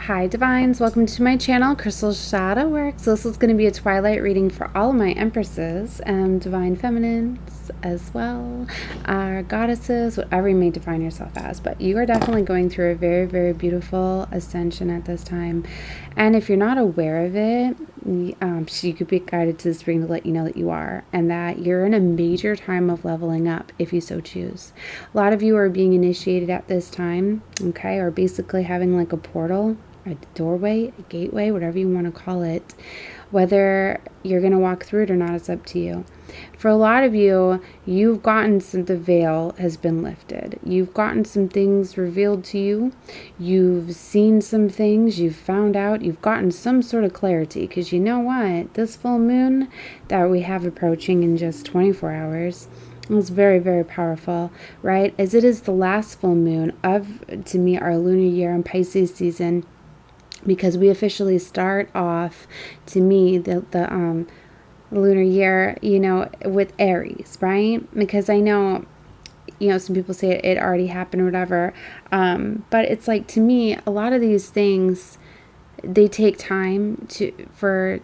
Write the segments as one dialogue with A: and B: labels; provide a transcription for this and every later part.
A: Hi Divines, welcome to my channel, Crystal Shadow Works. This is going to be a twilight reading for all of my empresses and divine feminines as well, our goddesses, whatever you may define yourself as. But you are definitely going through a very, very beautiful ascension at this time. And if you're not aware of it, you could be guided to this reading to let you know that you are, and that you're in a major time of leveling up if you so choose. A lot of you are being initiated at this time, okay, or basically having like a portal, a doorway, a gateway, whatever you want to call it. Whether you're going to walk through it or not is up to you. For a lot of you, you've gotten the veil has been lifted. You've gotten some things revealed to you. You've seen some things. You've found out. You've gotten some sort of clarity. Because you know what? This full moon that we have approaching in just 24 hours is very, very powerful, right? As it is the last full moon of, to me, our lunar year and Pisces season. Because we officially start off, to me, the lunar year, with Aries, right? Because I know, some people say it already happened or whatever. But it's like, to me, a lot of these things, they take time for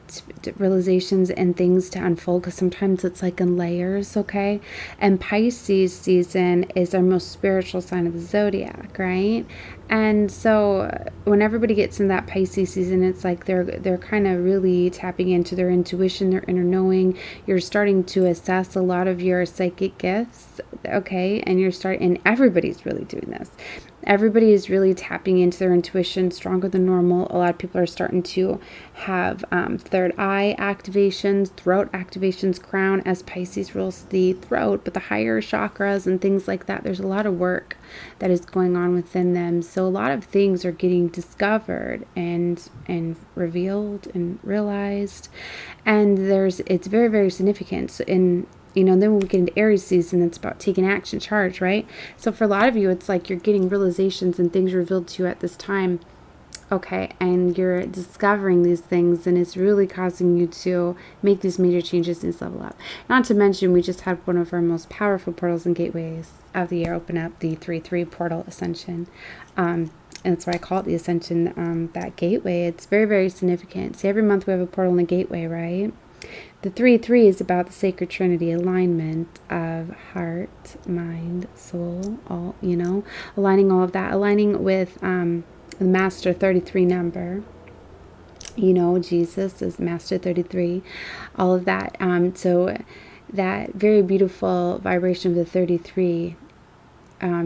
A: realizations and things to unfold, because sometimes it's like in layers, okay? And Pisces season is our most spiritual sign of the zodiac, right? And so when everybody gets in that Pisces season, it's like they're kind of really tapping into their intuition, their inner knowing. You're starting to assess a lot of your psychic gifts, okay? And everybody's really doing this. Everybody is really tapping into their intuition stronger than normal. A lot of people are starting to have third eye activations, throat activations, crown, as Pisces rules the throat, but the higher chakras and things like that, there's a lot of work that is going on within them. So a lot of things are getting discovered and revealed and realized. And it's very, very significant. So then when we get into Aries season, it's about taking action, charge, right? So for a lot of you, it's like you're getting realizations and things revealed to you at this time, okay? And you're discovering these things, and it's really causing you to make these major changes and level up. Not to mention, we just had one of our most powerful portals and gateways of the year open up, the 3-3 portal Ascension. And that's why I call it the Ascension, that gateway. It's very, very significant. See, every month we have a portal and a gateway, right? The 3-3 is about the sacred trinity, alignment of heart, mind, soul, all, aligning all of that, aligning with the master 33 number. Jesus is master 33, all of that. So that very beautiful vibration of the 33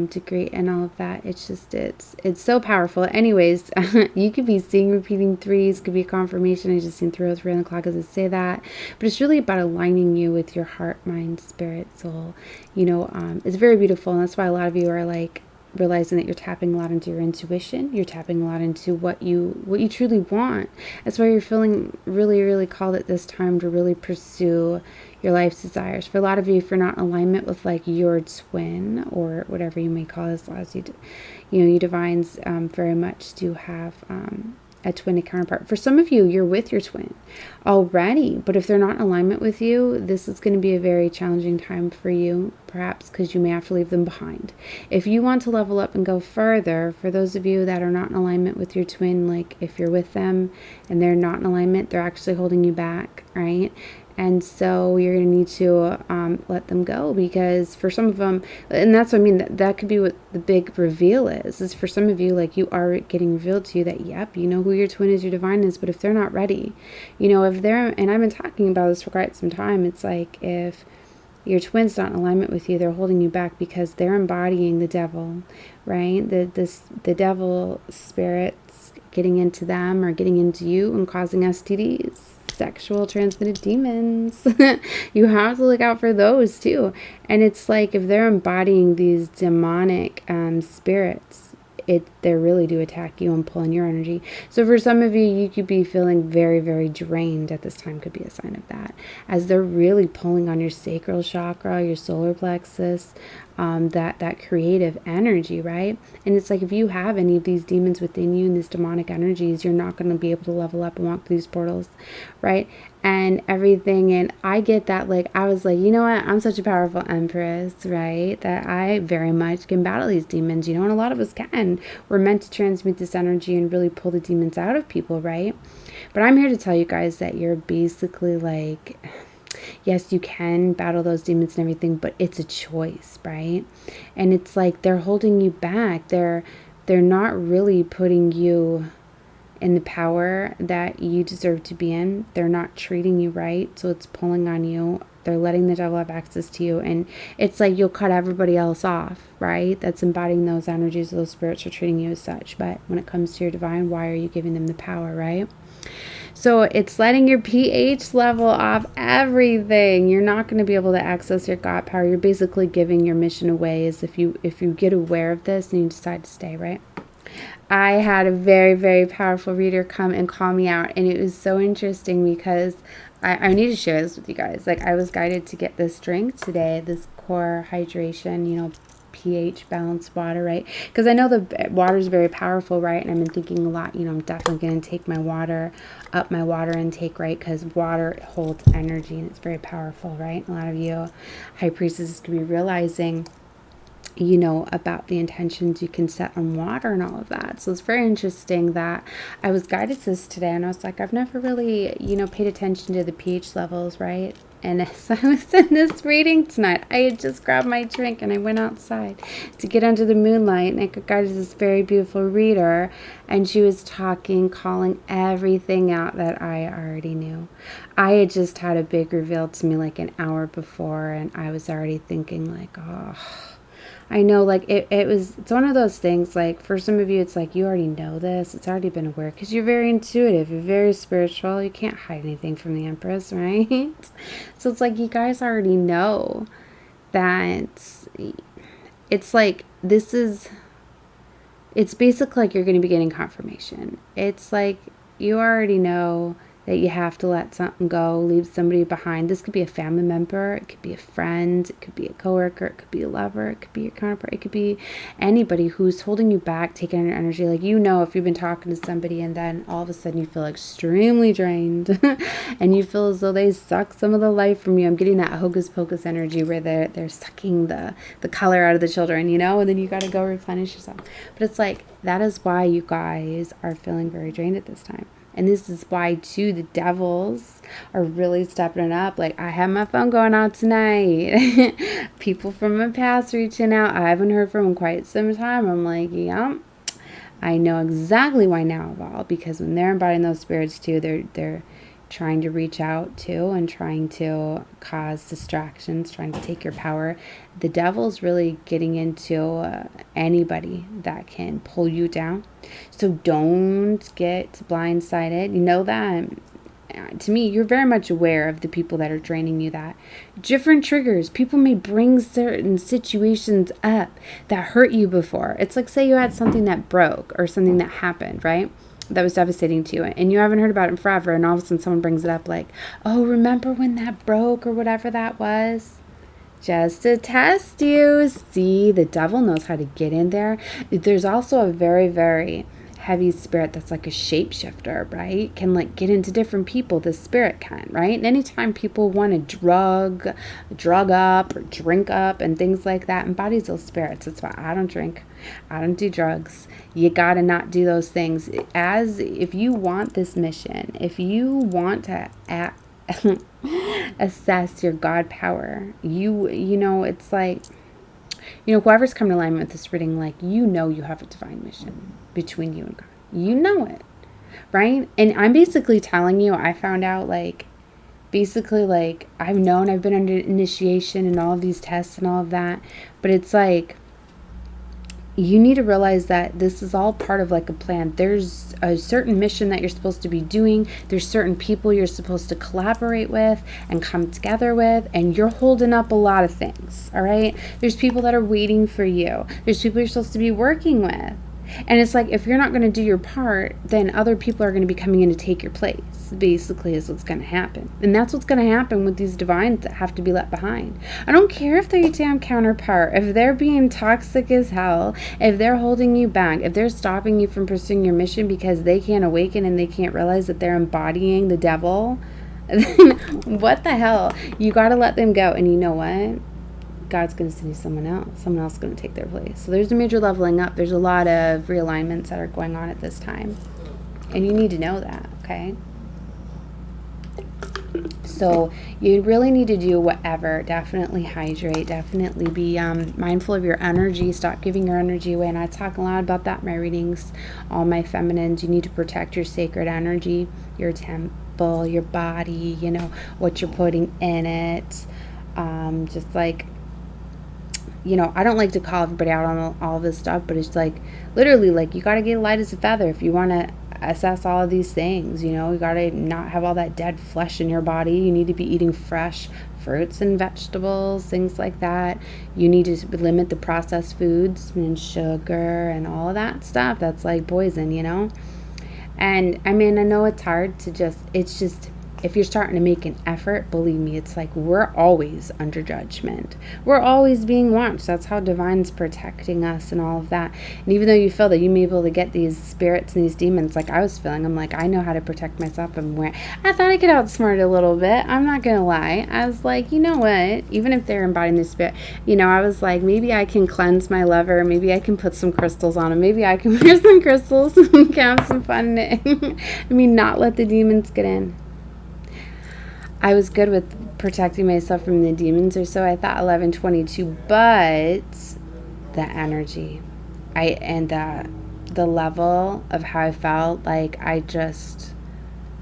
A: degree and all of that, it's so powerful. Anyways, you could be seeing repeating threes, could be a confirmation. I just seen 303 on the clock as I say that, but it's really about aligning you with your heart, mind, spirit, soul. It's very beautiful, and that's why a lot of you are like realizing that you're tapping a lot into your intuition. You're tapping a lot into what you truly want. That's why you're feeling really, really called at this time to really pursue your life's desires. For a lot of you, if you're not in alignment with like your twin or whatever you may call this, allows you to, you divines very much do have a twin counterpart. For some of you, you're with your twin already, but if they're not in alignment with you, this is going to be a very challenging time for you, perhaps because you may have to leave them behind. If you want to level up and go further, for those of you that are not in alignment with your twin, like if you're with them and they're not in alignment, they're actually holding you back, right? And so you're going to need to let them go, because for some of them, and that's what I mean, that could be what the big reveal is for some of you, like you are getting revealed to you that, yep, you know who your twin is, your divine is, but if they're not ready, if they're, and I've been talking about this for quite some time, it's like if your twin's not in alignment with you, they're holding you back because they're embodying the devil, right? The devil spirits getting into them or getting into you and causing STDs. Sexual transmitted demons. You have to look out for those too. And it's like if they're embodying these demonic spirits, they really do attack you and pull in your energy. So for some of you, you could be feeling very, very drained at this time, could be a sign of that, as they're really pulling on your sacral chakra, your solar plexus, that creative energy, right? And it's like, if you have any of these demons within you and these demonic energies, you're not going to be able to level up and walk through these portals, right? And everything. And I get that, like, I was like, you know what, I'm such a powerful empress, right, that I very much can battle these demons, and a lot of us can. We're meant to transmute this energy and really pull the demons out of people, right? But I'm here to tell you guys that you're basically like, yes, you can battle those demons and everything, but it's a choice, right? And it's like they're holding you back. They're not really putting you in the power that you deserve to be in. They're not treating you right, so it's pulling on you. They're letting the devil have access to you, and it's like you'll cut everybody else off, right? That's embodying those energies. Those spirits are treating you as such. But when it comes to your divine, why are you giving them the power, right? So it's letting your pH level off everything. You're not going to be able to access your God power. You're basically giving your mission away, as if you get aware of this and you decide to stay, right? I had a very, very powerful reader come and call me out, and it was so interesting because I need to share this with you guys. Like, I was guided to get this drink today, this core hydration, pH balanced water, right? Because I know the water is very powerful, right? And I've been thinking a lot, I'm definitely going to take my water intake, right? Because water holds energy and it's very powerful, right? A lot of you high priestesses could be realizing, about the intentions you can set on water and all of that. So it's very interesting that I was guided to this today, and I was like, I've never really, paid attention to the pH levels, right? And as I was in this reading tonight, I had just grabbed my drink and I went outside to get under the moonlight, and I got guided to this very beautiful reader, and she was calling everything out that I already knew. I had just had a big reveal to me like an hour before, and I was already thinking like, oh, I know, like, it's one of those things, like, for some of you, it's like, you already know this, it's already been aware, because you're very intuitive, you're very spiritual, you can't hide anything from the Empress, right? So it's like, you guys already know that it's like, it's basically like you're going to be getting confirmation. It's like, you already know that you have to let something go, leave somebody behind. This could be a family member, it could be a friend, it could be a coworker, it could be a lover, it could be your counterpart, it could be anybody who's holding you back, taking your energy. Like, if you've been talking to somebody and then all of a sudden you feel extremely drained and you feel as though they suck some of the life from you. I'm getting that hocus pocus energy where they're sucking the color out of the children, and then you got to go replenish yourself. But it's like, that is why you guys are feeling very drained at this time. And this is why, too, the devils are really stepping it up. Like, I have my phone going out tonight. People from my past reaching out. I haven't heard from them quite some time. I'm like, yeah, I know exactly why now of all. Because when they're embodying those spirits, too, they're trying to reach out, too, and trying to cause distractions, trying to take your power. The devil's really getting into anybody that can pull you down. So don't get blindsided. That, to me, you're very much aware of the people that are draining you. That different triggers, people may bring certain situations up that hurt you before. It's like, say you had something that broke or something that happened, right? That was devastating to you, and you haven't heard about it in forever, and all of a sudden someone brings it up like, oh, remember when that broke or whatever that was? Just to test you. See, the devil knows how to get in there. There's also a very, very heavy spirit that's like a shapeshifter, right? Can like get into different people. This spirit can, right? And anytime people want to drug up or drink up and things like that, embodies those spirits. That's why I don't drink. I don't do drugs. You gotta not do those things. As if you want this mission, if you want to assess your God power, it's like, whoever's coming to alignment with this reading, like, you have a divine mission between you and God. You know it, right? And I'm basically telling you, I found out, like, I've been under initiation and all of these tests and all of that, but it's like, you need to realize that this is all part of like a plan. There's a certain mission that you're supposed to be doing. There's certain people you're supposed to collaborate with and come together with, and you're holding up a lot of things, all right? There's people that are waiting for you. There's people you're supposed to be working with. And it's like, if you're not going to do your part, then other people are going to be coming in to take your place, basically, is what's going to happen. And that's what's going to happen with these divines that have to be left behind. I don't care if they're your damn counterpart, if they're being toxic as hell, if they're holding you back, if they're stopping you from pursuing your mission because they can't awaken and they can't realize that they're embodying the devil, then what the hell? You got to let them go. And you know what? God's going to send you someone else. Someone else is going to take their place. So there's a major leveling up. There's a lot of realignments that are going on at this time. And you need to know that, okay? So you really need to do whatever. Definitely hydrate. Definitely be mindful of your energy. Stop giving your energy away. And I talk a lot about that in my readings. All my feminines, you need to protect your sacred energy, your temple, your body, you know, what you're putting in it. Just like, you know, I don't like to call everybody out on all this stuff, but it's like, literally, like, you got to get light as a feather if you want to assess all of these things. You know, you got to not have all that dead flesh in your body. You need to be eating fresh fruits and vegetables, things like that. You need to limit the processed foods and sugar and all of that stuff. That's like poison, you know? And I mean, I know it's hard to it's just, if you're starting to make an effort, believe me, it's like we're always under judgment. We're always being watched. That's how Divine's protecting us and all of that. And even though you feel that you may be able to get these spirits and these demons, like I was feeling, I'm like, I know how to protect myself. I thought I could outsmart a little bit. I'm not going to lie. I was like, you know what? Even if they're embodying the spirit, you know, I was like, maybe I can cleanse my lover. Maybe I can put some crystals on him. Maybe I can wear some crystals and have some fun. I mean, not let the demons get in. I was good with protecting myself from the demons, or so I thought, 11/22, but the energy, the level of how I felt, like I just,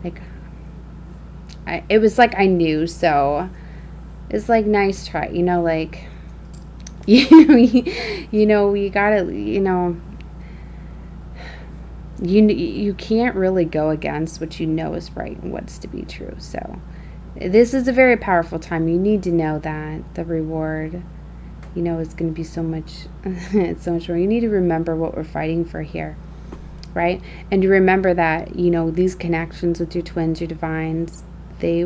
A: like, it was like I knew, so it's like, nice try, you know, like, you know, we gotta, you know, you can't really go against what you know is right and what's to be true, so. This is a very powerful time. You need to know that the reward, you know, is going to be so much, it's so much more. You need to remember what we're fighting for here, right? And to remember that, you know, these connections with your twins, your divines, they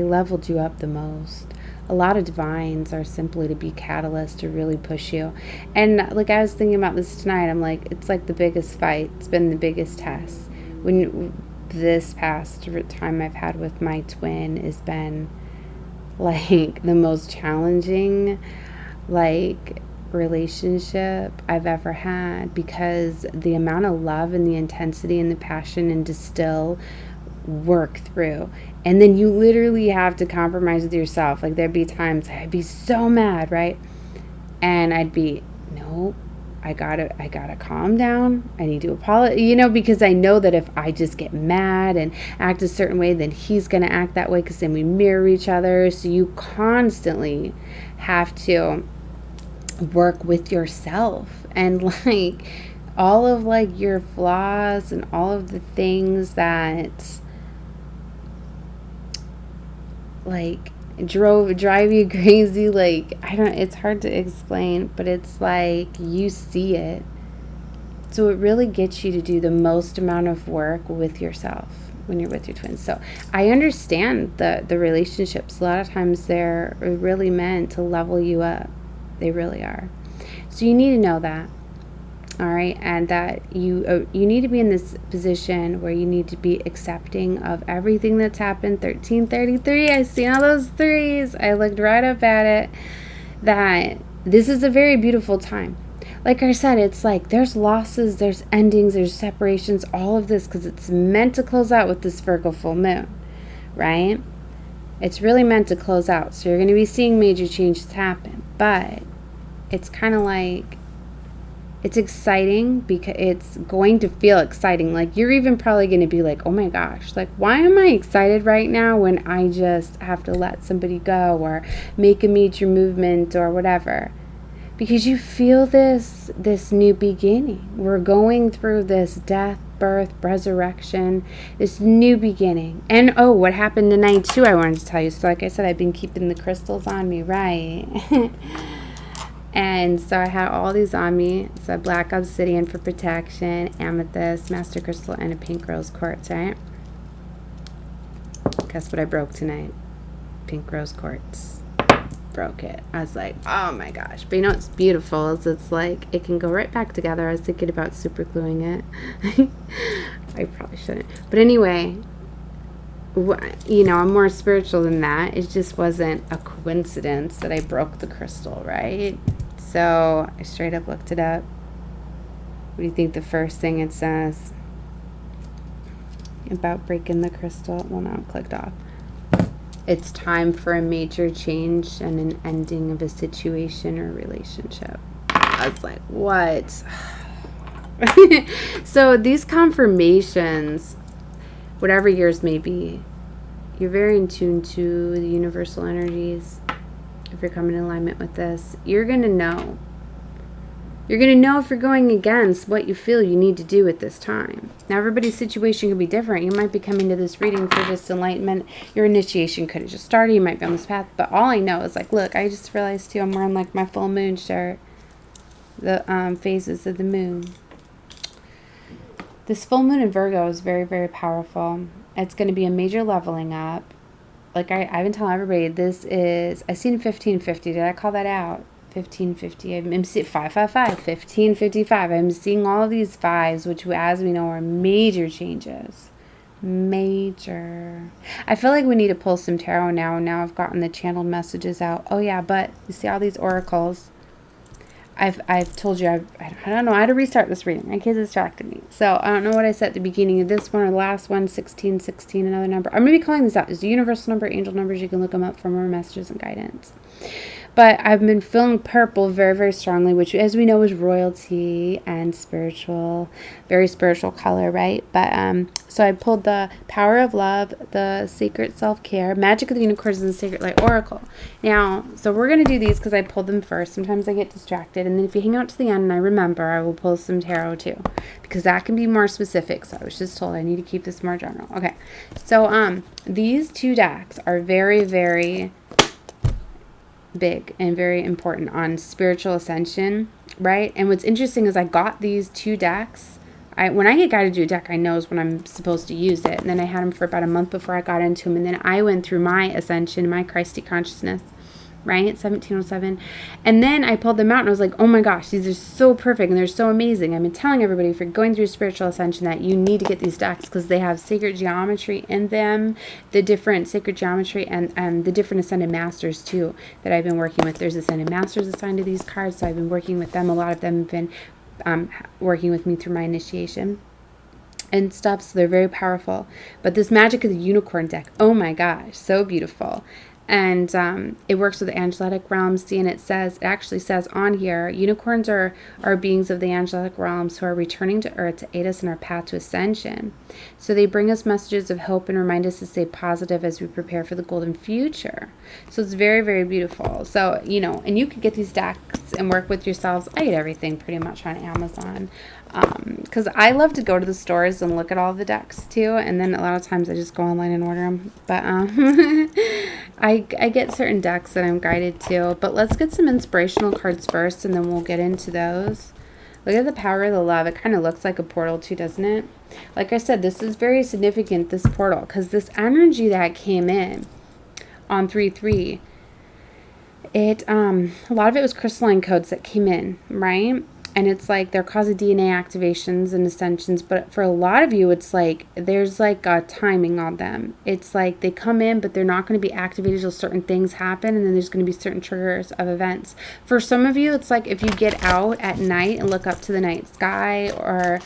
A: leveled you up the most. A lot of divines are simply to be catalysts to really push you. And like I was thinking about this tonight, I'm like, it's like the biggest fight. It's been the biggest test. When this past time I've had with my twin has been like the most challenging like relationship I've ever had, because the amount of love and the intensity and the passion and to still work through, and then you literally have to compromise with yourself. Like there'd be times I'd be so mad, right? And I'd be, nope, I gotta calm down. I need to apologize, you know, because I know that if I just get mad and act a certain way, then he's gonna act that way, because then we mirror each other. So you constantly have to work with yourself and like all of like your flaws and all of the things that like drive you crazy. Like, I don't, it's hard to explain, but it's like you see it, so it really gets you to do the most amount of work with yourself when you're with your twins. So I understand the relationships, a lot of times they're really meant to level you up. They really are. So you need to know that. All right, and that you need to be in this position where you need to be accepting of everything that's happened. 1333, I see all those threes. I looked right up at it. That this is a very beautiful time. Like I said, it's like there's losses, there's endings, there's separations, all of this, because it's meant to close out with this Virgo full moon, right? It's really meant to close out. So you're going to be seeing major changes happen, but it's kind of like, it's exciting because it's going to feel exciting. Like you're even probably going to be like, oh my gosh, like why am I excited right now when I just have to let somebody go or make a major movement or whatever? Because you feel this new beginning. We're going through this death, birth, resurrection, this new beginning. And oh, what happened tonight too, I wanted to tell you. So like I said, I've been keeping the crystals on me, right? And so I had all these on me. So black obsidian for protection, amethyst, master crystal, and a pink rose quartz, right? Guess what I broke tonight? Pink rose quartz. Broke it. I was like, oh my gosh. But you know what's beautiful is it's like it can go right back together. I was thinking about super gluing it. I probably shouldn't. But anyway, you know, I'm more spiritual than that. It just wasn't a coincidence that I broke the crystal, right? So I straight up looked it up. What do you think the first thing it says about breaking the crystal? Well, now I'm clicked off. It's time for a major change and an ending of a situation or relationship. I was like, what? So these confirmations, whatever yours may be, you're very in tune to the universal energies. If you're coming in alignment with this, you're going to know. You're going to know if you're going against what you feel you need to do at this time. Now, everybody's situation could be different. You might be coming to this reading for just enlightenment. Your initiation could have just started. You might be on this path. But all I know is, like, look, I just realized, too, I'm wearing, like, my full moon shirt. The phases of the moon. This full moon in Virgo is very, very powerful. It's going to be a major leveling up. Like I've been telling everybody, this is, I seen 1550. Did I call that out? 1550. I'm seeing 555, 1555. I'm seeing all of these fives, which, as we know, are major changes. Major. I feel like we need to pull some tarot now. Now I've gotten the channeled messages out. Oh yeah, but you see all these oracles. I've told you, I don't know how to restart this reading. My kids distracted me. So I don't know what I said at the beginning of this one or the last one, 1616, another number. I'm going to be calling this out. It's the universal number, angel numbers. You can look them up for more messages and guidance. But I've been feeling purple very, very strongly, which, as we know, is royalty and spiritual, very spiritual color, right? But so I pulled the power of love, the sacred self-care, magic of the unicorns, and the sacred light oracle. Now, so we're going to do these because I pulled them first. Sometimes I get distracted. And then if you hang out to the end and I remember, I will pull some tarot too, because that can be more specific. So I was just told I need to keep this more general. Okay. So these two decks are very, very big and very important on spiritual ascension, right? And what's interesting is I got these two decks. When I get guided to a deck, I know when I'm supposed to use it. And then I had them for about a month before I got into them. And then I went through my ascension, my Christy consciousness, right? 1707. And then I pulled them out and I was like, oh my gosh, these are so perfect and they're so amazing. I've been telling everybody, if you're going through spiritual ascension, that you need to get these decks because they have sacred geometry in them, the different sacred geometry and the different ascended masters too that I've been working with. There's ascended masters assigned to these cards, so I've been working with them. A lot of them have been working with me through my initiation and stuff, so they're very powerful. But this magic of the unicorn deck, oh my gosh, so beautiful. And it works with the angelic realms. See, and it actually says on here, unicorns are beings of the angelic realms who are returning to earth to aid us in our path to ascension. So they bring us messages of hope and remind us to stay positive as we prepare for the golden future. So it's very, very beautiful. So, you know, and you could get these decks and work with yourselves. I get everything pretty much on Amazon. Because I love to go to the stores and look at all the decks too, and then a lot of times I just go online and order them. But I get certain decks that I'm guided to. But let's get some inspirational cards first, and then we'll get into those. Look at the power of the love. It kind of looks like a portal too, doesn't it? Like I said, this is very significant, this portal, because this energy that came in on 3-3, it a lot of it was crystalline codes that came in, right? And it's like they're causing DNA activations and ascensions. But for a lot of you, it's like there's like a timing on them. It's like they come in, but they're not going to be activated till certain things happen. And then there's going to be certain triggers of events. For some of you, it's like if you get out at night and look up to the night sky, or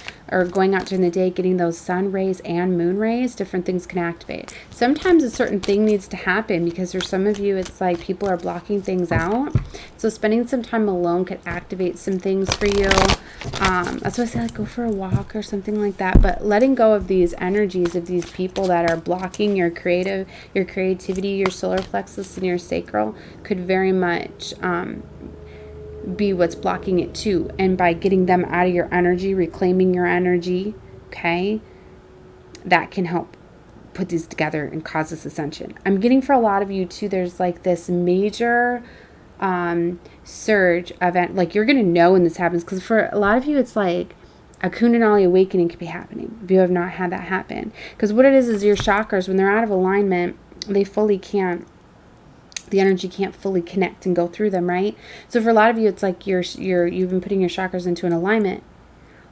A: going out during the day, getting those sun rays and moon rays, different things can activate. Sometimes a certain thing needs to happen because for some of you, it's like people are blocking things out. So spending some time alone could activate some things for you. That's why I say, like, go for a walk or something like that. But letting go of these energies of these people that are blocking your creativity, your solar plexus, and your sacral could very much be what's blocking it too. And by getting them out of your energy, reclaiming your energy, okay, that can help put these together and cause this ascension. I'm getting for a lot of you too, there's like this major surge event. Like, you're going to know when this happens, because for a lot of you, it's like a Kundalini awakening could be happening if you have not had that happen. Because what it is your chakras, when they're out of alignment, they fully can't, the energy can't fully connect and go through them, right? So for a lot of you, it's like you've been putting your chakras into an alignment.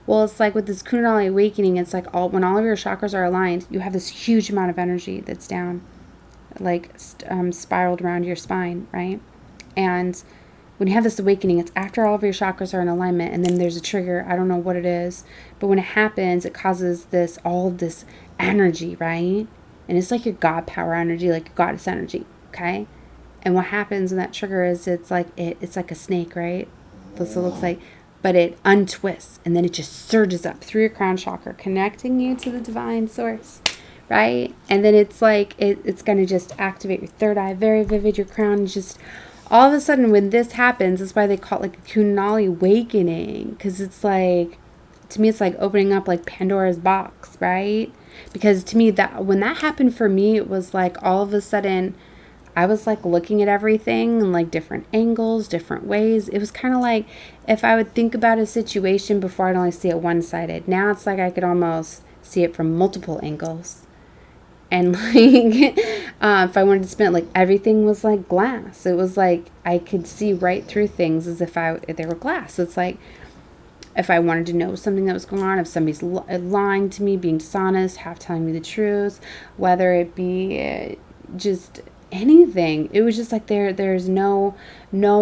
A: Well, it's like with this Kundalini awakening, it's like when all of your chakras are aligned, you have this huge amount of energy that's down, like spiraled around your spine, right? And when you have this awakening, it's after all of your chakras are in alignment, and then there's a trigger. I don't know what it is, but when it happens, it causes all of this energy, right? And it's like your God power energy, like your goddess energy, okay? And what happens when that trigger is, it's like a snake, right? That's what it looks like. But it untwists, and then it just surges up through your crown chakra, connecting you to the divine source, right? And then it's like, it's going to just activate your third eye, very vivid, your crown, just all of a sudden when this happens, that's why they call it like a Kundalini awakening, because it's like, to me, it's like opening up like Pandora's box, right? Because to me, that when that happened for me, it was like all of a sudden, I was like looking at everything in like different angles, different ways. It was kind of like if I would think about a situation before, I'd only see it one-sided. Now it's like I could almost see it from multiple angles. And like if I wanted to spin it, like everything was like glass. It was like I could see right through things as if they were glass. It's like if I wanted to know something that was going on, if somebody's lying to me, being dishonest, half telling me the truth, whether it be just anything, it was just like there's no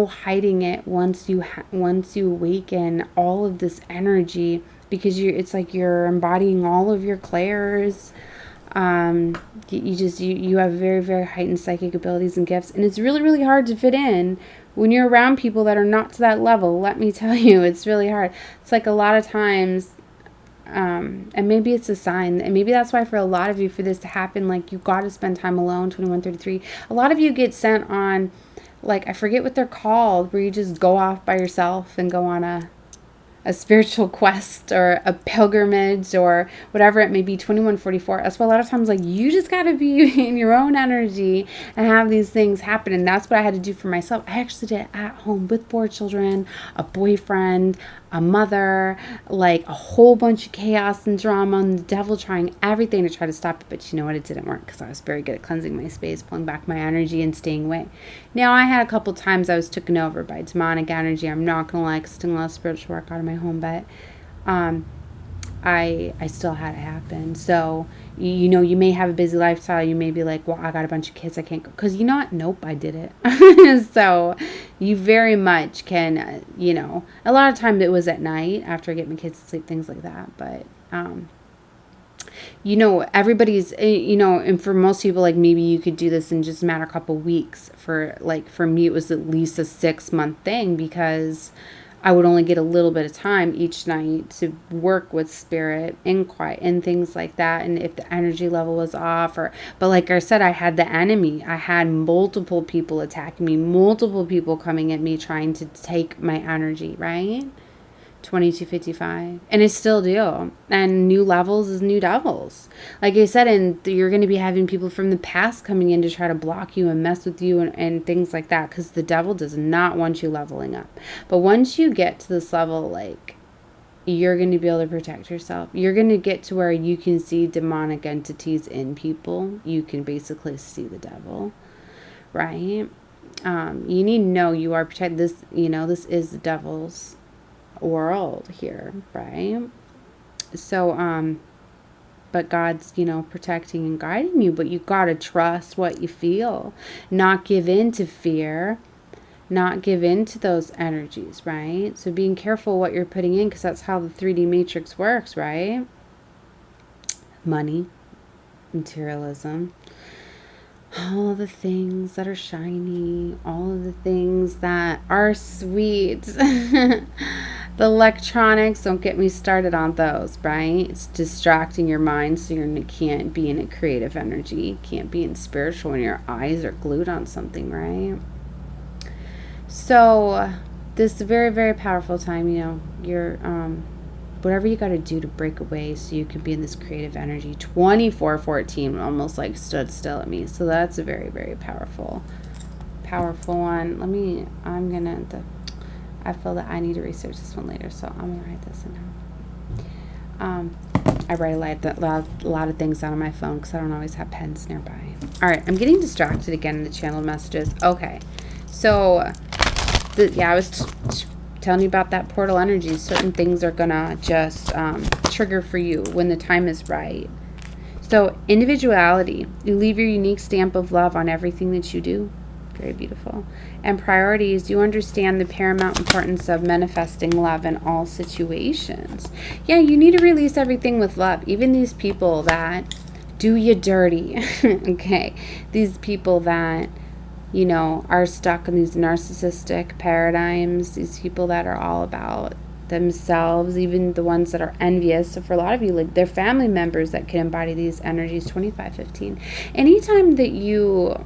A: hiding it once you awaken all of this energy, because it's like you're embodying all of your clairs. You have very, very heightened psychic abilities and gifts, and it's really, really hard to fit in when you're around people that are not to that level. Let me tell you, it's really hard. It's like a lot of times, and maybe it's a sign, and maybe that's why for a lot of you, for this to happen, like you got to spend time alone. 2133. A lot of you get sent on, like, I forget what they're called, where you just go off by yourself and go on a spiritual quest or a pilgrimage or whatever it may be. 2144. That's why a lot of times, like, you just got to be in your own energy and have these things happen. And that's what I had to do for myself. I actually did it at home with 4 children, a boyfriend, a mother, like a whole bunch of chaos and drama, and the devil trying everything to try to stop it. But you know what? It didn't work, because I was very good at cleansing my space, pulling back my energy, and staying away. Now, I had a couple times I was taken over by demonic energy. I'm not going to lie, 'cause it's doing a lot of spiritual work out of my home, but I still had it happen. So, you know, you may have a busy lifestyle. You may be like, well, I got a bunch of kids, I can't go. Because you know what? Nope, I did it. So you very much can, you know, a lot of times it was at night after I get my kids to sleep, things like that. But, you know, everybody's, you know, and for most people, like, maybe you could do this in just a matter of a couple weeks. For me, it was at least a 6-month thing, because I would only get a little bit of time each night to work with spirit and quiet and things like that. And if the energy level was off, but like I said, I had the enemy. I had multiple people attacking me, multiple people coming at me, trying to take my energy, right? 2255. And I still do. And new levels is new devils. Like I said, and you're going to be having people from the past coming in to try to block you and mess with you and things like that, because the devil does not want you leveling up. But once you get to this level, like, you're going to be able to protect yourself. You're going to get to where you can see demonic entities in people. You can basically see the devil, right? You need to know you are protected. This, you know, this is the devil's world here, right? So but God's, you know, protecting and guiding you, but you got to trust what you feel, not give in to fear, not give in to those energies, right? So being careful what you're putting in, because that's how the 3D matrix works, right? Money, materialism, all the things that are shiny, all of the things that are sweet. The electronics, don't get me started on those, right? It's distracting your mind, so you can't be in a creative energy. You can't be in spiritual when your eyes are glued on something, right? So this is a very, very powerful time. You know, you're whatever you got to do to break away so you can be in this creative energy. 2414 almost like stood still at me. So that's a very, very powerful powerful one. I feel that I need to research this one later, so I'm gonna write this in now. I write a lot of things down on my phone because I don't always have pens nearby. All right, I'm getting distracted again in the channeled messages. Okay, so I was telling you about that portal energy. Certain things are gonna just trigger for you when the time is right. So individuality, you leave your unique stamp of love on everything that you do. Very beautiful. And priorities, you understand the paramount importance of manifesting love in all situations. Yeah, you need to release everything with love. Even these people that do you dirty. Okay. These people that, you know, are stuck in these narcissistic paradigms. These people that are all about themselves, even the ones that are envious. So for a lot of you, like, they're family members that can embody these energies. 2515. Anytime that you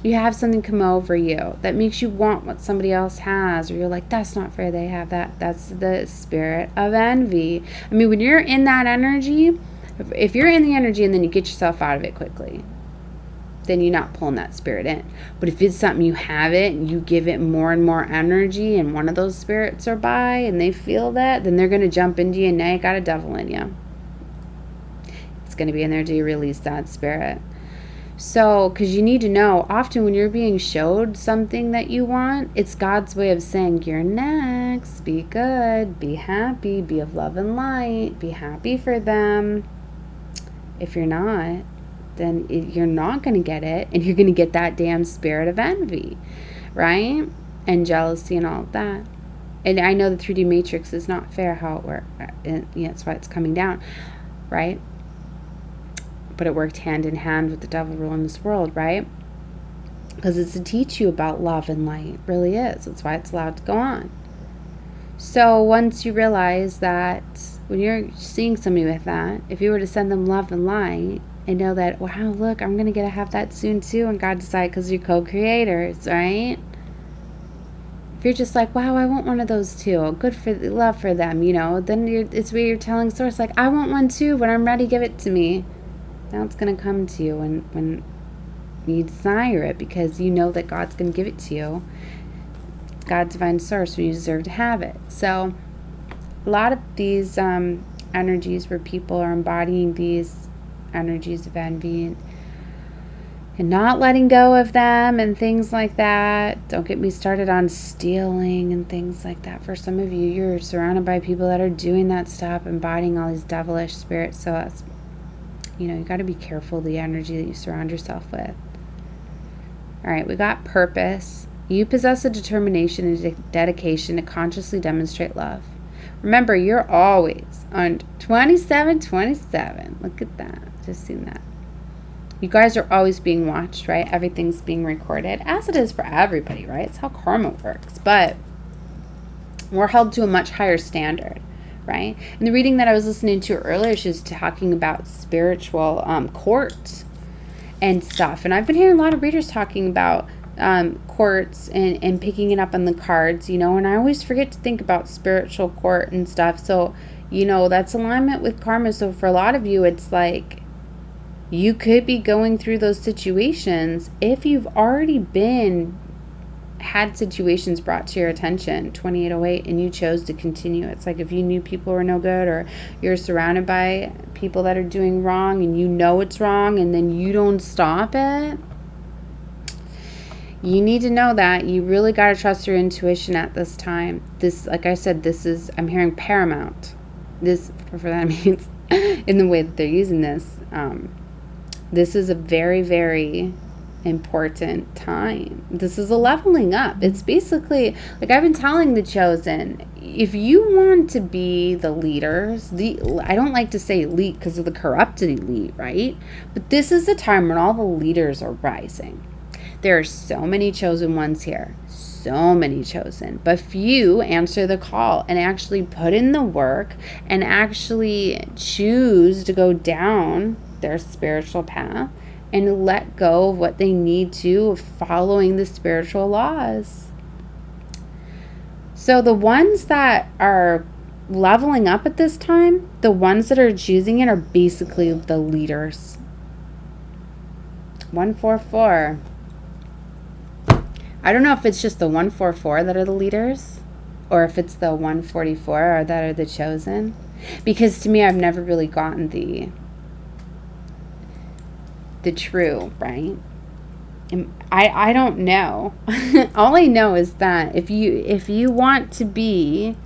A: have something come over you that makes you want what somebody else has, or you're like, that's not fair, they have that, that's the spirit of envy. I mean, when you're in that energy, if you're in the energy and then you get yourself out of it quickly, then you're not pulling that spirit in. But if it's something you have it and you give it more and more energy, and one of those spirits are by and they feel that, then they're going to jump into you, and now you got a devil in you. It's going to be in there to release that spirit. So, because you need to know, often when you're being showed something that you want, it's God's way of saying, you're next, be good, be happy, be of love and light, be happy for them. If you're not, then you're not going to get it, and you're going to get that damn spirit of envy, right? And jealousy and all of that. And I know the 3D matrix is not fair how it works. That's why it's coming down, right? But it worked hand in hand with the devil ruling this world, right? Because it's to teach you about love and light. It really is. That's why it's allowed to go on. So once you realize that when you're seeing somebody with that, if you were to send them love and light and know that, wow, look, I'm going to have that soon too, and God decided, because you're co-creators, right? If you're just like, wow, I want one of those too, good for love for them, you know, then it's where you're telling source, like, I want one too. When I'm ready, give it to me. Now it's going to come to you when you desire it, because you know that God's going to give it to you. God's divine source, when you deserve to have it. So a lot of these energies where people are embodying these energies of envy and not letting go of them and things like that. Don't get me started on stealing and things like that. For some of you, you're surrounded by people that are doing that stuff, embodying all these devilish spirits. So that's, you got to be careful the energy that you surround yourself with. All right, we got purpose. You possess a determination and dedication to consciously demonstrate love. Remember, you're always on 2727. Look at that. Just seen that. You guys are always being watched, right? Everything's being recorded, as it is for everybody, right? It's how karma works. But we're held to a much higher standard, right? In the reading that I was listening to earlier, she was talking about spiritual courts and stuff. And I've been hearing a lot of readers talking about courts and picking it up on the cards, and I always forget to think about spiritual court and stuff. So, that's alignment with karma. So for a lot of you, it's like you could be going through those situations if you've already had situations brought to your attention, 2808, and you chose to continue. It's like if you knew people were no good, or you're surrounded by people that are doing wrong and you know it's wrong, and then you don't stop it. You need to know that you really got to trust your intuition at this time. This, like I said, I'm hearing paramount. This, for that means, in the way that they're using this, this is a very, very important time. This is a leveling up. It's basically, like I've been telling the chosen, if you want to be the leaders, I don't like to say elite because of the corrupted elite, right? But this is the time when all the leaders are rising. There are so many chosen ones here. So many chosen. But few answer the call and actually put in the work and actually choose to go down their spiritual path and let go of what they need to, following the spiritual laws. So the ones that are leveling up at this time, the ones that are choosing it, are basically the leaders. 144. I don't know if it's just the 144 that are the leaders, or if it's the 144 or that are the chosen. Because to me, I've never really gotten the true, right? And I don't know. All I know is that if you want to be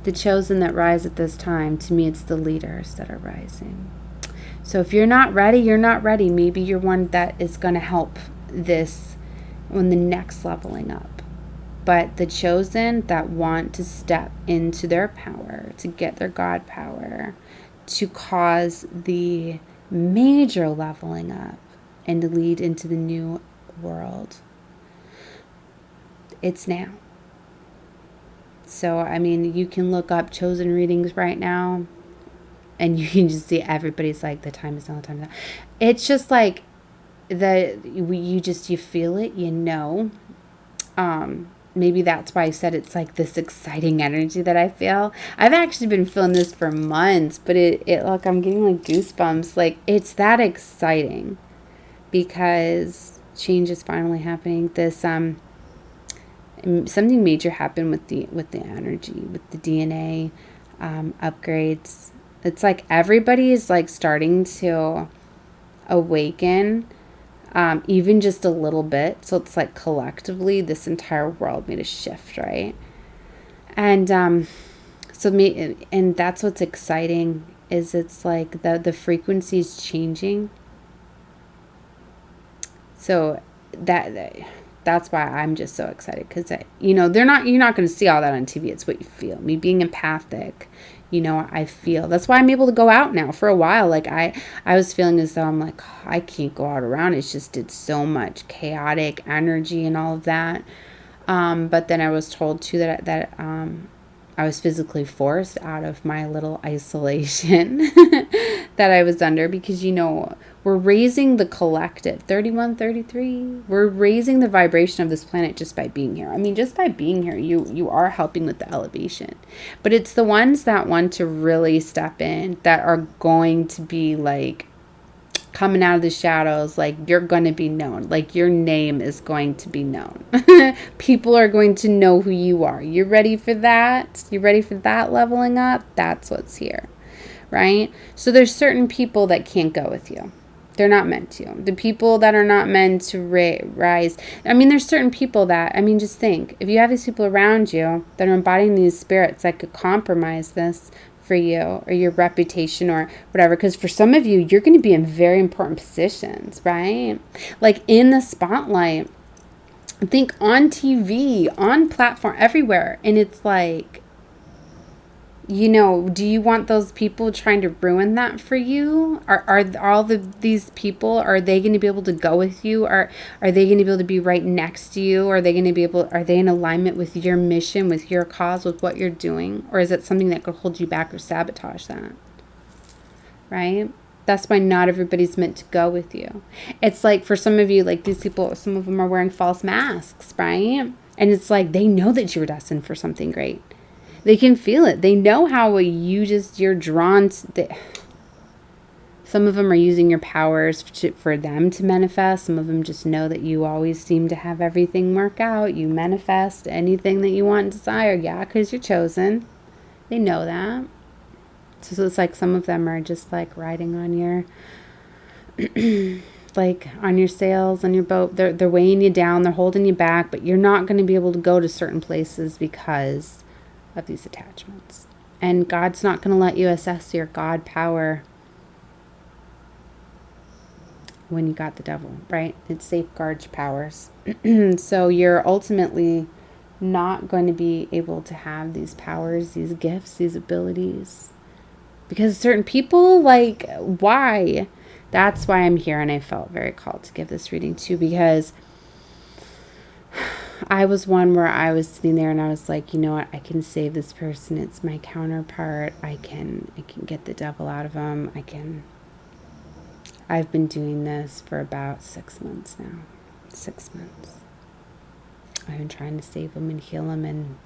A: the chosen that rise at this time, to me it's the leaders that are rising. So if you're not ready, you're not ready. Maybe you're one that is going to help this when the next leveling up. But the chosen that want to step into their power, to get their God power, to cause the major leveling up and to lead into the new world, it's now. So, I mean, you can look up chosen readings right now and you can just see everybody's like, the time is now, the time is now. It's just like you feel it, you know. Maybe that's why I said it's like this exciting energy that I feel. I've actually been feeling this for months, but it like I'm getting like goosebumps. Like it's that exciting because change is finally happening. This something major happened with the energy, with the DNA upgrades. It's like everybody is like starting to awaken. Even just a little bit. So it's like collectively this entire world made a shift, right? And and that's what's exciting, is it's like the frequency is changing. So that's why I'm just so excited, because you're not going to see all that on TV. It's what you feel. Me being empathic, I feel. That's why I'm able to go out now. For a while, like I was feeling as though I'm like, I can't go out around. It's so much chaotic energy and all of that. But then I was told too that I was physically forced out of my little isolation that I was under, because we're raising the collective 3133. We're raising the vibration of this planet just by being here. I mean, just by being here, you are helping with the elevation. But it's the ones that want to really step in that are going to be like coming out of the shadows. Like, you're going to be known. Like, your name is going to be known. People are going to know who you are. You ready for that? You ready for that leveling up? That's what's here, right? So there's certain people that can't go with you. They're not meant to. The people that are not meant to rise. I mean, there's certain people that, just think, if you have these people around you that are embodying these spirits that could compromise this for you or your reputation or whatever, because for some of you, you're going to be in very important positions, right? Like in the spotlight, think on TV, on platform, everywhere. And it's like, do you want those people trying to ruin that for you? Are all these people, are they going to be able to go with you? Are they going to be able to be right next to you? Are they in alignment with your mission, with your cause, with what you're doing? Or is it something that could hold you back or sabotage that? Right? That's why not everybody's meant to go with you. It's like for some of you, like these people, some of them are wearing false masks, right? And it's like they know that you're destined for something great. They can feel it. They know how you're drawn to. Some of them are using your powers for them to manifest. Some of them just know that you always seem to have everything work out. You manifest anything that you want and desire. Yeah, because you're chosen. They know that. So it's like some of them are just like riding on your, like on your sails, on your boat. They're weighing you down. They're holding you back. But you're not going to be able to go to certain places because of these attachments. And God's not going to let you assess your God power when you got the devil, right? It safeguards powers. So you're ultimately not going to be able to have these powers, these gifts, these abilities, because certain people, like, why? That's why I'm here, and I felt very called to give this reading too, because I was one where I was sitting there and I was like, you know what? I can save this person. It's my counterpart. I can get the devil out of them. I've been doing this for about 6 months now. 6 months. I've been trying to save them and heal them. And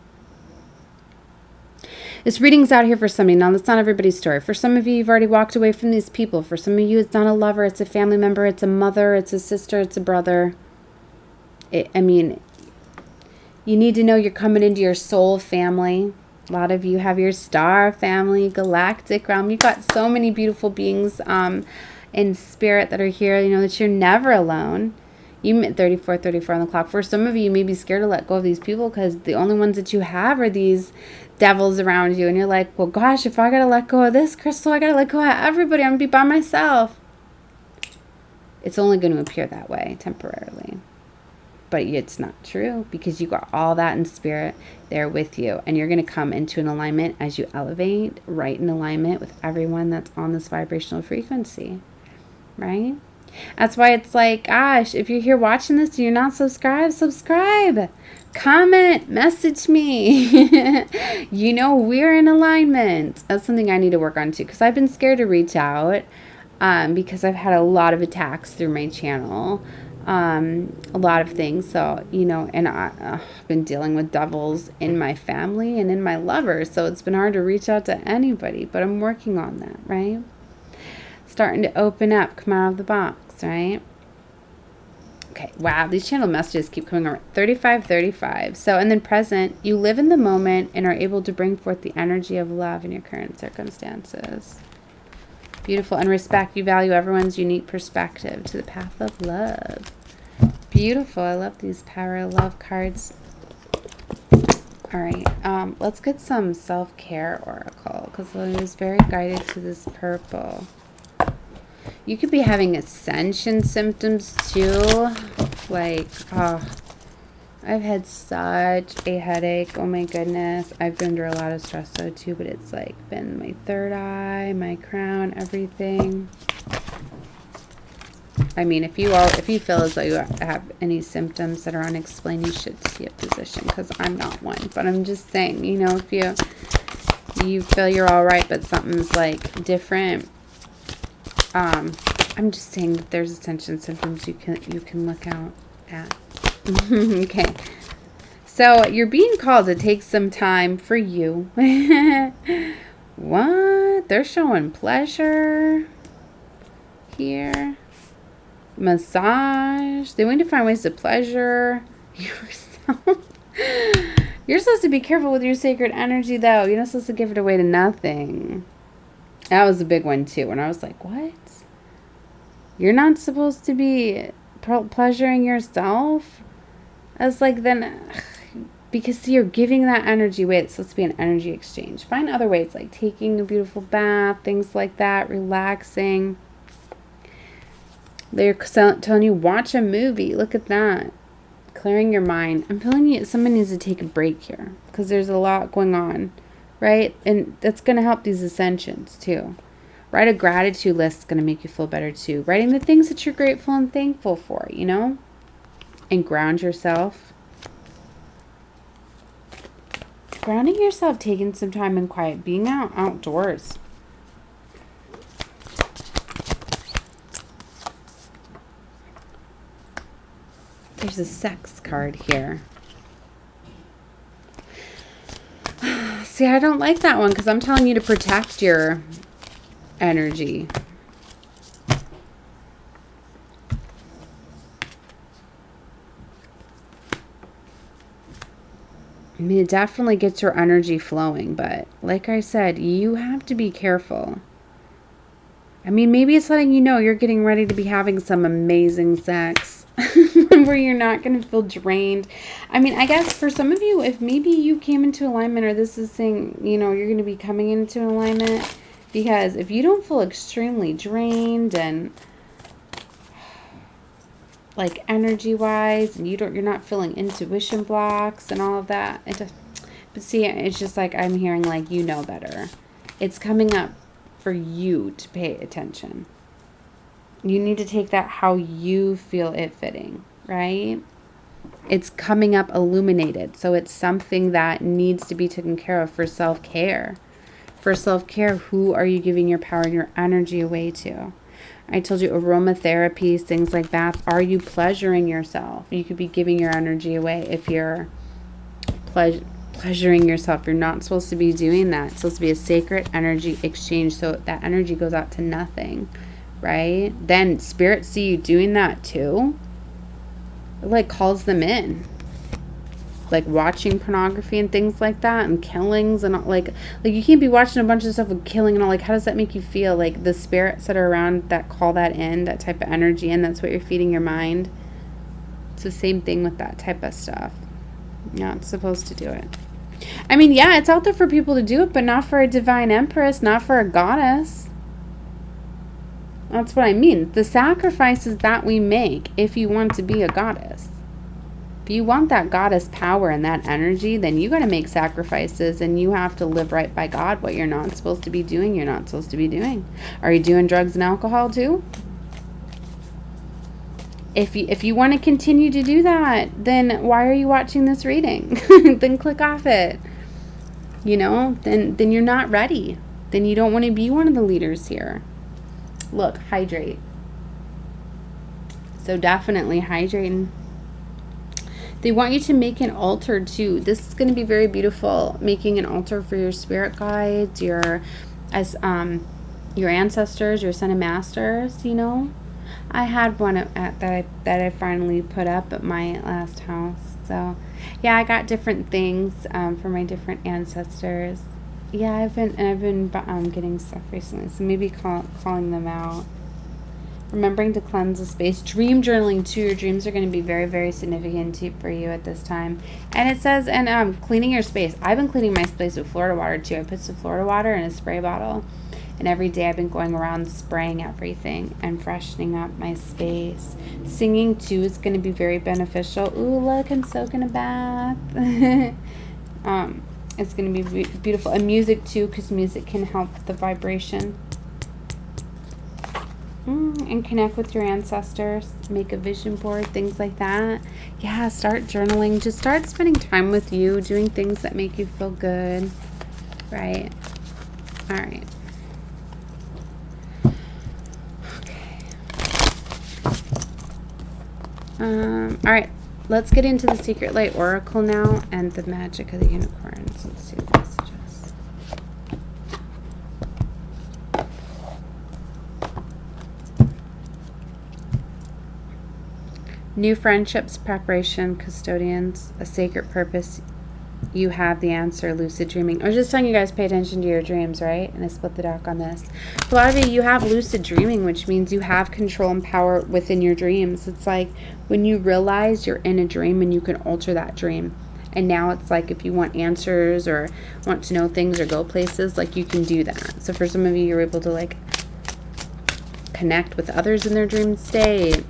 A: this reading's out here for somebody. Now, that's not everybody's story. For some of you, you've already walked away from these people. For some of you, it's not a lover. It's a family member. It's a mother. It's a sister. It's a brother. I mean, you need to know you're coming into your soul family. A lot of you have your star family, galactic realm. You've got so many beautiful beings in spirit that are here. You know that you're never alone. You met 34 on the clock. For some of you, you may be scared to let go of these people because the only ones that you have are these devils around you. And you're like, well, gosh, if I got to let go of this, Crystal, I got to let go of everybody. I'm going to be by myself. It's only going to appear that way temporarily. But it's not true because you got all that in spirit there with you. And you're going to come into an alignment as you elevate, right in alignment with everyone that's on this vibrational frequency. Right? That's why it's like, gosh, if you're here watching this and you're not subscribed, subscribe. Comment, message me. You know, we're in alignment. That's something I need to work on too because I've been scared to reach out because I've had a lot of attacks through my channel. A lot of things. So, you know, and I've been dealing with devils in my family and in my lovers. So it's been hard to reach out to anybody, but I'm working on that, right? Starting to open up, come out of the box, right? Okay, wow, these channel messages keep coming around. 35. So, and then present, you live in the moment and are able to bring forth the energy of love in your current circumstances. Beautiful. And respect, you value everyone's unique perspective to the path of love. Beautiful. I love these power of love cards. All right. Let's get some self-care oracle because I was very guided to this purple. You could be having ascension symptoms too. Like, I've had such a headache. Oh my goodness. I've been under a lot of stress though too, but it's like been my third eye, my crown, everything. I mean, if you feel as though you have any symptoms that are unexplained, you should see a physician because I'm not one. But I'm just saying, you know, if you feel you're all right, but something's like different, I'm just saying that there's ascension symptoms you can look out at. Okay. So you're being called to take some time for you. What? They're showing pleasure here. Massage. They want to find ways to pleasure yourself. You're supposed to be careful with your sacred energy, though. You're not supposed to give it away to nothing. That was a big one, too. When I was like, what? You're not supposed to be pleasuring yourself? I was like, then, because see, you're giving that energy away. It's supposed to be an energy exchange. Find other ways, like taking a beautiful bath, things like that, relaxing. They're telling you, watch a movie. Look at that. Clearing your mind. I'm feeling you, someone needs to take a break here because there's a lot going on, right? And that's going to help these ascensions too. Write a gratitude list is going to make you feel better too. Writing the things that you're grateful and thankful for, you know? And ground yourself. Grounding yourself, taking some time in quiet, being outdoors. There's a sex card here. See, I don't like that one because I'm telling you to protect your energy. I mean, it definitely gets your energy flowing, but like I said, you have to be careful. I mean, maybe it's letting you know you're getting ready to be having some amazing sex where you're not going to feel drained. I mean, I guess for some of you, if maybe you came into alignment, or this is saying, you know, you're going to be coming into an alignment, because if you don't feel extremely drained and like energy wise, and you're not feeling intuition blocks and all of that, but see, it's just like I'm hearing like, you know better. It's coming up for you to pay attention. You need to take that how you feel it fitting, right? It's coming up illuminated. So it's something that needs to be taken care of for self-care. For self-care, who are you giving your power and your energy away to? I told you aromatherapy, things like that. Are you pleasuring yourself? You could be giving your energy away if you're pleasuring yourself. You're not supposed to be doing that. It's supposed to be a sacred energy exchange, so that energy goes out to nothing, right? Then spirits see you doing that too. like calls them in. Like watching pornography and things like that, and killings and like you can't be watching a bunch of stuff with killing and all. Like, how does that make you feel? Like the spirits that are around that call that in, that type of energy, and that's what you're feeding your mind. It's the same thing with that type of stuff. You're not supposed to do it. I mean, yeah, it's out there for people to do it, but not for a divine empress, not for a goddess. That's what I mean. The sacrifices that we make if you want to be a goddess. If you want that goddess power and that energy, then you got to make sacrifices, and you have to live right by God. What you're not supposed to be doing, you're not supposed to be doing. Are you doing drugs and alcohol too? If you want to continue to do that, then why are you watching this reading? Then click off it. You know, then you're not ready. Then you don't want to be one of the leaders here. Look, hydrate. So definitely hydrating. They want you to make an altar too. This is going to be very beautiful. Making an altar for your spirit guides, your ancestors, your son and masters. You know, I had one that I finally put up at my last house. So yeah, I got different things for my different ancestors. Yeah, I've been getting stuff recently. So maybe calling them out. Remembering to cleanse the space. Dream journaling too. Your dreams are going to be very, very significant for you at this time. And it says, and cleaning your space. I've been cleaning my space with Florida water too. I put some Florida water in a spray bottle. And every day I've been going around spraying everything and freshening up my space. Singing too is going to be very beneficial. Ooh, look, I'm soaking a bath. It's going to be beautiful. And music too, because music can help the vibration. And connect with your ancestors, make a vision board, things like that. Yeah, start journaling. Just start spending time with you, doing things that make you feel good. Right? All right. Okay. All right. Let's get into the Secret Light Oracle now and the magic of the unicorns. Let's see the messages. New friendships, preparation, custodians, a sacred purpose. You have the answer, lucid dreaming. I was just telling you guys, pay attention to your dreams, right? And I split the deck on this. For a lot of you have lucid dreaming, which means you have control and power within your dreams. It's like when you realize you're in a dream and you can alter that dream. And now it's like if you want answers or want to know things or go places, like you can do that. So for some of you, you're able to like connect with others in their dream state.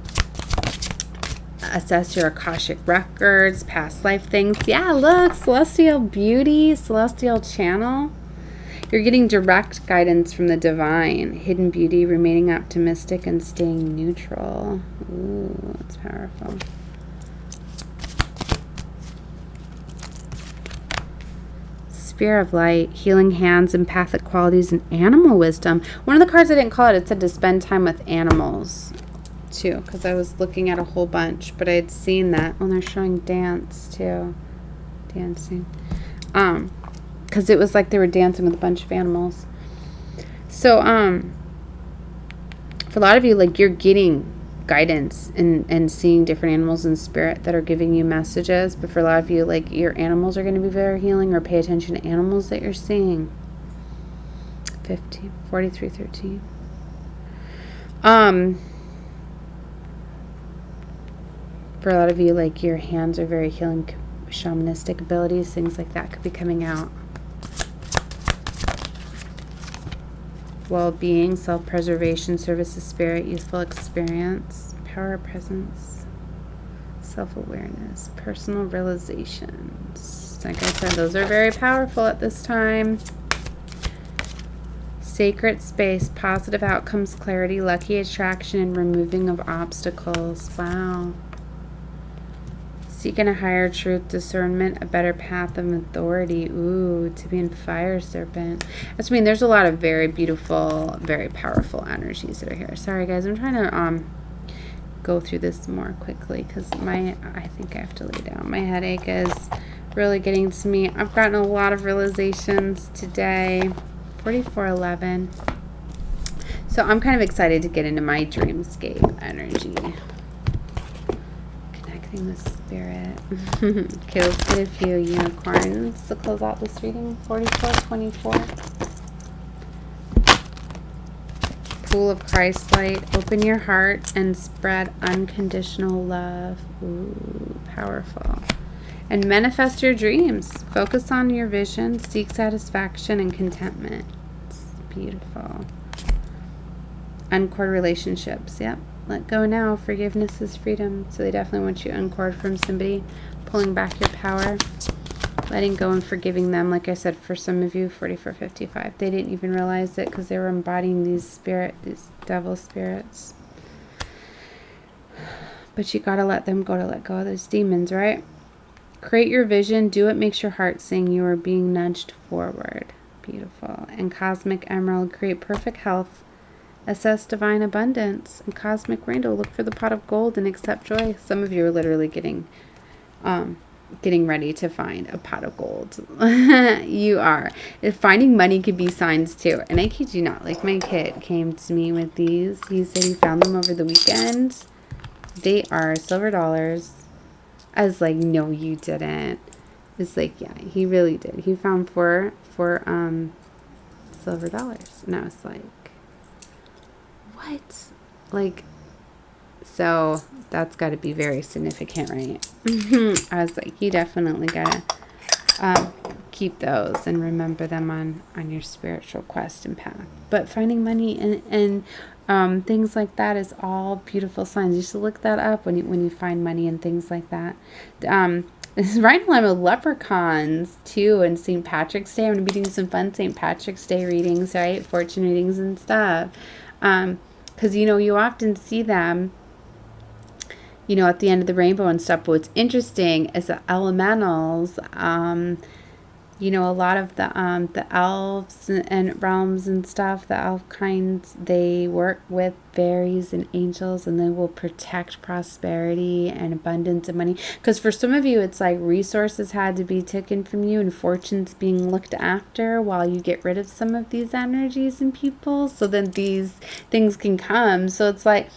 A: Assess your Akashic records, past life things. Yeah, look, celestial beauty, celestial channel. You're getting direct guidance from the divine. Hidden beauty, remaining optimistic and staying neutral. Ooh, that's powerful. Sphere of light, healing hands, empathic qualities, and animal wisdom. One of the cards I didn't call it said to spend time with animals. Too, because I was looking at a whole bunch, but I had seen that. Oh, they're showing dance too, dancing, because it was like they were dancing with a bunch of animals. So for a lot of you, like you're getting guidance and seeing different animals in spirit that are giving you messages. But for a lot of you, like your animals are going to be very healing, or pay attention to animals that you're seeing. 4313. For a lot of you, like your hands are very healing, shamanistic abilities, things like that could be coming out. Well-being, self-preservation, service to spirit, youthful experience, power, presence, self-awareness, personal realizations. Like I said, those are very powerful at this time. Sacred space, positive outcomes, clarity, lucky attraction, and removing of obstacles. Wow. Seeking a higher truth, discernment, a better path of authority. Ooh, to be in fire serpent. That's, I mean, there's a lot of very beautiful, very powerful energies that are here. Sorry, guys, I'm trying to go through this more quickly because I think I have to lay down. My headache is really getting to me. I've gotten a lot of realizations today. 4411. So I'm kind of excited to get into my dreamscape energy. Getting the spirit. Okay, let's get a few unicorns to close out this reading. 4424. Pool of Christ light. Open your heart and spread unconditional love. Ooh, powerful. And manifest your dreams. Focus on your vision. Seek satisfaction and contentment. It's beautiful. Uncord relationships. Yep. Let go now. Forgiveness is freedom. So they definitely want you uncord from somebody. Pulling back your power. Letting go and forgiving them. Like I said, for some of you, 4455. They didn't even realize it because they were embodying these devil spirits. But you got to let them go to let go of those demons, right? Create your vision. Do what makes your heart sing. You are being nudged forward. Beautiful. And Cosmic Emerald. Create perfect health. Assess divine abundance. And Cosmic Rainbow. Look for the pot of gold and accept joy. Some of you are literally getting ready to find a pot of gold. You are. If finding money could be signs too. And I kid you not. Like my kid came to me with these. He said he found them over the weekend. They are silver dollars. I was like, no, you didn't. It's like, yeah, he really did. He found four silver dollars. And I was like, what? Like, so that's got to be very significant, right? I was like, you definitely got to keep those and remember them on your spiritual quest and path. But finding money and things like that is all beautiful signs. You should look that up when you find money and things like that. This is right in line with leprechauns too, and St. Patrick's Day. I'm going to be doing some fun St. Patrick's Day readings, right? Fortune readings and stuff. Because, you often see them, at the end of the rainbow and stuff. But what's interesting is the elementals, a lot of the elves and realms and stuff, the elf kinds, they work with fairies and angels, and they will protect prosperity and abundance of money. Because for some of you, it's like resources had to be taken from you and fortunes being looked after while you get rid of some of these energies and people, so then these things can come. So it's like,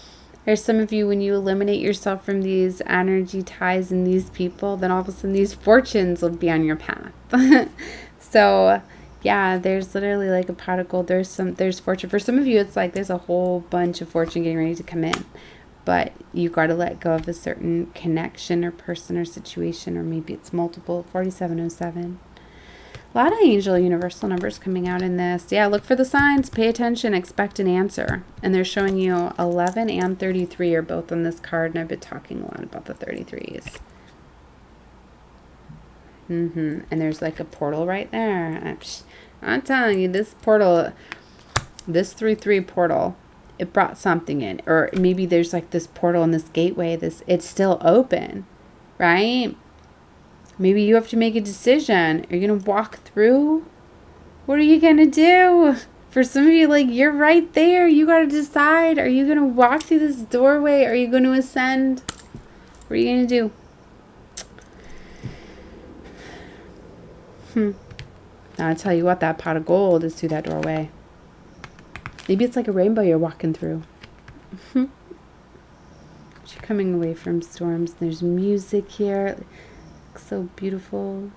A: there's some of you, when you eliminate yourself from these energy ties and these people, then all of a sudden these fortunes will be on your path. So, yeah, there's literally like a pot of gold. There's fortune. For some of you, it's like there's a whole bunch of fortune getting ready to come in. But you got to let go of a certain connection or person or situation, or maybe it's multiple. 4707. A lot of angel universal numbers coming out in this. Yeah, look for the signs. Pay attention. Expect an answer. And they're showing you 11 and 33 are both on this card. And I've been talking a lot about the 33s. And there's like a portal right there. I'm telling you, this portal, this 3-3 portal, it brought something in. Or maybe there's like this portal and this gateway. It's still open, right? Maybe you have to make a decision. Are you going to walk through? What are you going to do? For some of you, like, you're right there. You got to decide. Are you going to walk through this doorway? Are you going to ascend? What are you going to do? Now, I'll tell you what, that pot of gold is through that doorway. Maybe it's like a rainbow you're walking through. You're coming away from storms. There's music here. So beautiful.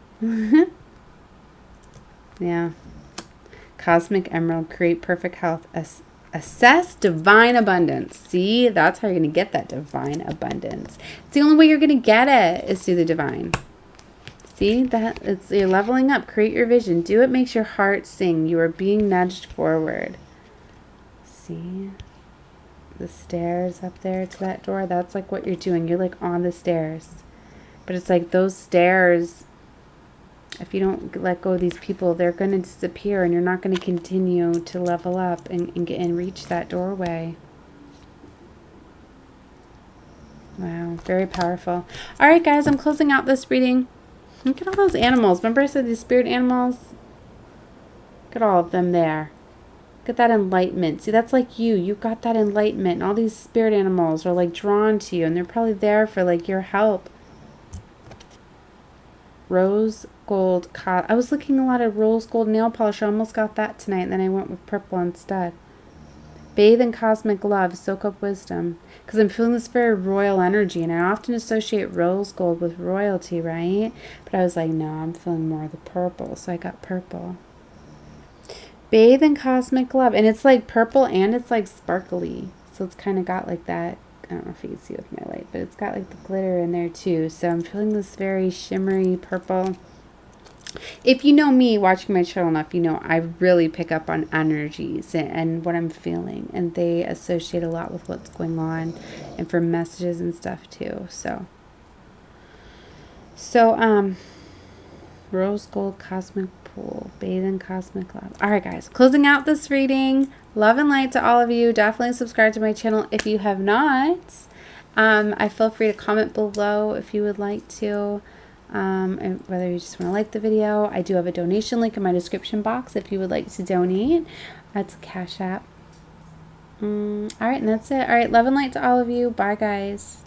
A: Yeah. Cosmic Emerald. Create perfect health. Assess divine abundance. See, that's how you're going to get that divine abundance. It's the only way you're going to get it is through the divine. See, you're leveling up. Create your vision. Do what makes your heart sing. You are being nudged forward. See the stairs up there to that door. That's like what you're doing. You're like on the stairs. But it's like those stairs, if you don't let go of these people, they're going to disappear, and you're not going to continue to level up and reach that doorway. Wow, very powerful. All right, guys, I'm closing out this reading. Look at all those animals. Remember I said these spirit animals? Look at all of them there. Look at that enlightenment. See, that's like you. You got that enlightenment. And all these spirit animals are like drawn to you, and they're probably there for like your help. Rose gold. I was looking a lot at rose gold nail polish. I almost got that tonight, and then I went with purple instead. Bathe in cosmic love, soak up wisdom. Because I'm feeling this very royal energy, and I often associate rose gold with royalty, right? But I was like, no, I'm feeling more of the purple, so I got purple. Bathe in cosmic love. And it's like purple and it's like sparkly. So it's kind of got like that. I don't know if you can see with my light, but it's got like the glitter in there too. So I'm feeling this very shimmery purple. If you know me watching my channel enough, you know I really pick up on energies and what I'm feeling. And they associate a lot with what's going on and for messages and stuff too. So rose gold cosmic pool, bathe in cosmic love. All right, guys, closing out this reading. Love and light to all of you. Definitely subscribe to my channel if you have not. I feel free to comment below if you would like to. And whether you just want to like the video. I do have a donation link in my description box if you would like to donate. That's a Cash App. All right, and that's it. All right, love and light to all of you. Bye, guys.